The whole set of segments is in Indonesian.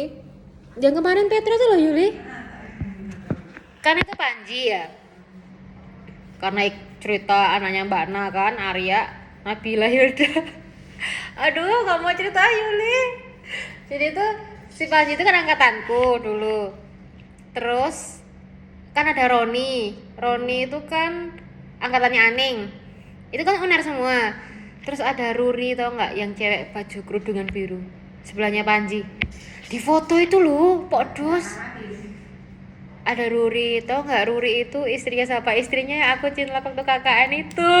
Yuli. Yang kemarin Petra tuh loh Yuli. Kan itu Panji ya. Karena cerita anaknya Mbak Na kan, Arya, Nabila Hilda. Aduh, gak mau cerita Yuli. Jadi tuh si Panji itu kan angkatanku dulu. Terus kan ada Roni. Roni itu kan angkatannya Aning. Itu kan uner semua. Terus ada Ruri tau nggak yang cewek baju kerudungan biru sebelahnya Panji. Di foto itu loh, Pok ada Ruri, tau nggak Ruri itu istrinya siapa? Istrinya yang aku cinta waktu KKN itu.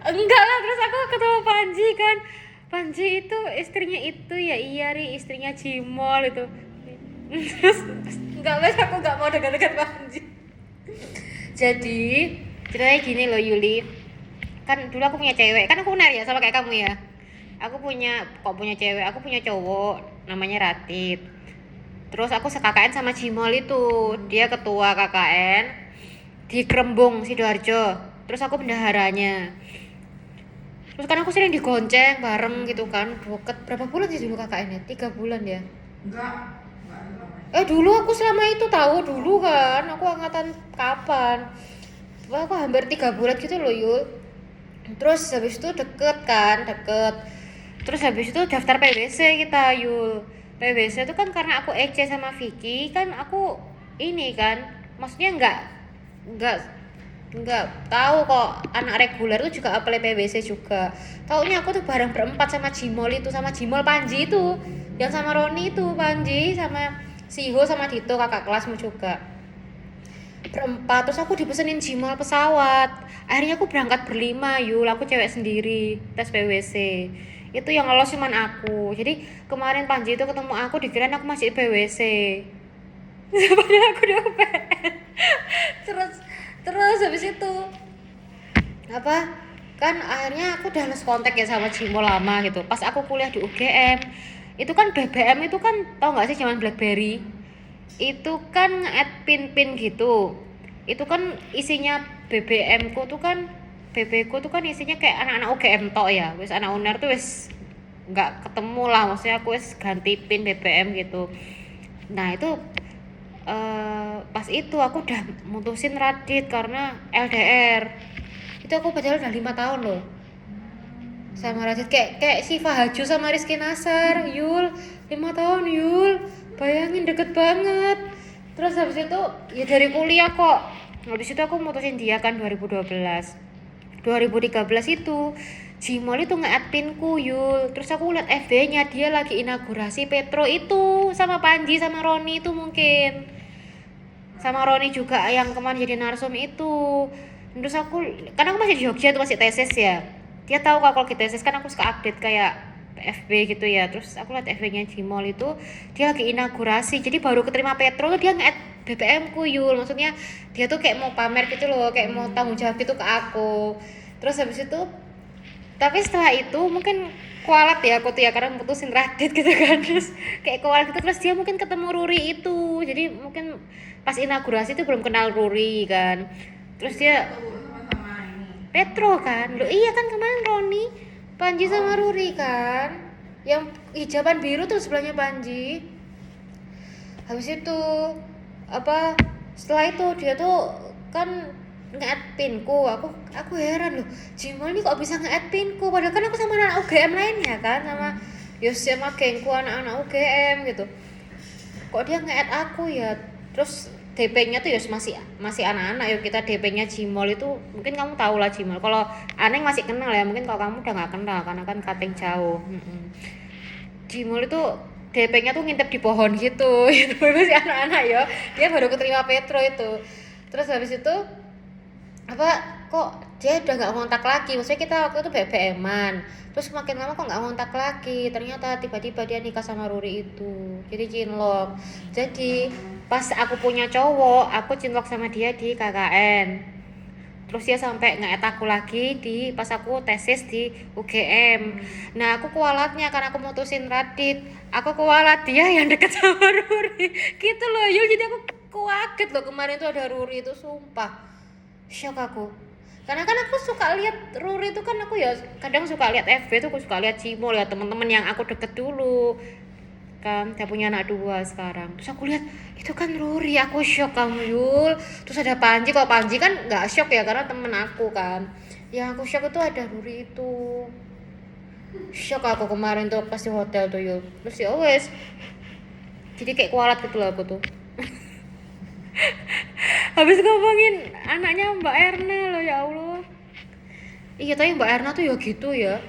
Enggak lah, terus aku ketemu Panji kan. Panji itu istrinya itu ya Iyari, istrinya Cimol itu. Terus enggak wes aku nggak mau dekat-dekat Panji. Jadi ceritanya gini loh Yuli. Kan dulu aku punya cewek, kan aku uner ya sama kayak kamu ya. Aku punya cewek, aku punya cowok namanya Ratid. Terus aku se-KKN sama Cimol itu. Dia ketua KKN di Krembung, Sidoarjo. Terus aku bendaharanya. Terus kan aku sering digonceng bareng gitu kan. Deket berapa bulan sih dulu KKN-nya? 3 bulan ya? Enggak. Dulu aku selama itu tahu dulu kan. Aku angkatan kapan? Wah, aku hampir 3 bulan gitu loh Yul. Terus habis itu deket. Terus habis itu daftar PWC kita Yul. PWC itu kan karena aku EC sama Vicky kan aku ini kan maksudnya nggak tahu kok anak reguler itu juga apply PWC juga. Taunya aku tuh bareng berempat sama Jimol itu, sama Jimol Panji itu, yang sama Roni itu Panji sama Siho sama Dito kakak kelasmu juga. Berempat, terus aku dipesenin Jimol pesawat. Akhirnya aku berangkat berlima Yul, aku cewek sendiri tes PWC. Itu yang lolos cuman aku. Jadi kemarin Panji itu ketemu aku dikirain aku masih PWC. Padahal aku di UPN. Terus habis itu apa? Kan akhirnya aku udah lost kontak ya sama Jimo lama gitu. Pas aku kuliah di UGM, itu kan BBM itu kan tau nggak sih zaman BlackBerry? Itu kan nge-add pin gitu. Itu kan isinya BBM ku tuh kan BB ku tuh kan isinya kayak anak-anak UGM tok ya. Wis anak UNER tuh wis nggak ketemu lah, maksudnya aku wis ganti pin BBM gitu. Nah itu pas itu aku udah mutusin Radit karena LDR. Itu aku padahal udah 5 tahun loh sama Radit, kayak si Fahaju sama Rizky Nasar. Yul, 5 tahun Yul, bayangin deket banget. Terus habis itu ya dari kuliah kok. Habis itu aku mutusin dia kan 2013 itu Jimol itu nge-add pinku Yul. Terus aku liat FB-nya dia lagi inaugurasi Petro itu sama Panji sama Roni itu mungkin. Sama Roni juga yang kemarin jadi narsum itu. Terus aku, kan aku masih di Jogja tuh masih tesis ya. Dia tahu kalau kita tesis kan aku suka update kayak FB gitu ya. Terus aku liat FB-nya Jimol itu dia lagi inaugurasi. Jadi baru keterima Petro tuh dia nge-add BBM ku Yul. Maksudnya dia tuh kayak mau pamer gitu loh, kayak mau tanggung jawab gitu ke aku. Terus habis itu tapi setelah itu mungkin kualat ya aku tuh ya karena mutusin Radit gitu kan. Terus kayak kualat gitu, terus dia mungkin ketemu Ruri itu. Jadi mungkin pas inaugurasi itu belum kenal Ruri kan. Terus dia Petro kan. Loh iya kan kemarin Roni, Panji sama Ruri kan. Yang hijaban biru tuh sebelahnya Panji. Habis itu apa setelah itu dia tuh kan nge-add pinku. Aku heran loh, Jimol ini kok bisa nge-add pinku padahal kan aku sama anak UGM lainnya kan, sama Yos sama gengku anak-anak UGM gitu. Kok dia nge-add aku ya. Terus DP-nya tuh Yos masih anak-anak ya, kita DP-nya Jimol itu mungkin kamu tahu lah Jimol. Kalau Aneng masih kenal ya, mungkin kalau kamu udah nggak kenal karena kan kating jauh. Jimol itu DP-nya tuh ngintip di pohon gitu. Itu masih anak-anak ya. Dia baru keterima Petro itu. Terus habis itu apa kok dia udah nggak ngontak lagi, maksudnya kita waktu itu BBM-an, terus makin lama kok nggak ngontak lagi, ternyata tiba-tiba dia nikah sama Ruri itu, jadi cinlok. Jadi pas aku punya cowok aku cinlok sama dia di KKN, terus dia sampai nge-add aku lagi di pas aku tesis di UGM. Nah aku kualatnya karena aku mutusin Radit, aku kualat dia yang deket sama Ruri gitu loh Yul. Jadi aku kaget loh kemarin tuh ada Ruri itu, sumpah shock aku. Karena kan aku suka lihat Ruri itu kan, aku ya kadang suka lihat FB tuh, aku suka lihat Cimo, lihat teman-teman yang aku deket dulu kan, dia punya anak 2 sekarang. Terus aku lihat itu kan Ruri, aku shock kamu Yul. Terus ada Panji, kalau Panji kan nggak shock ya karena temen aku kan. Yang aku shock itu ada Ruri itu. Shock aku kemarin tuh pas di hotel tuh Yul. Terus ya wes, jadi kayak kualat gitu lah aku tuh. Habis ngomongin anaknya Mbak Erna loh, ya Allah. Iya, tapi Mbak Erna tuh ya gitu ya.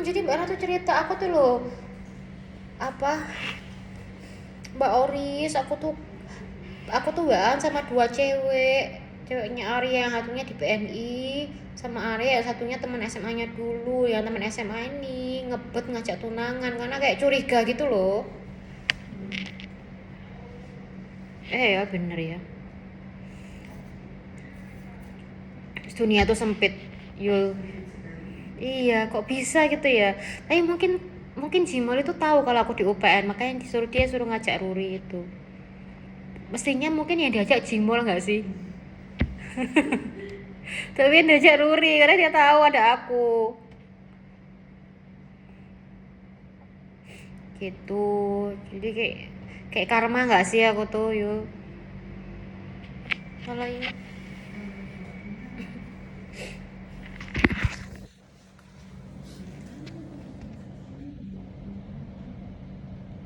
Jadi Mbak Erna tuh cerita aku tuh loh, apa, Mbak Oris, aku tuh waan sama 2 ceweknya Arya, yang satunya di PNI sama Arya, yang satunya teman SMA-nya dulu, yang teman SMA ini ngebet ngajak tunangan karena kayak curiga gitu loh. Ya bener ya, dunia tuh sempit Yul. Iya, kok bisa gitu ya. Tapi mungkin mungkin Jimol itu tahu kalau aku di UPN, makanya dia suruh ngajak Ruri itu. Mestinya mungkin yang diajak Jimol nggak sih? Tapi yang diajak Ruri karena dia tahu ada aku. Gitu. Jadi kayak karma nggak sih aku tuh, yuk. Kalau ini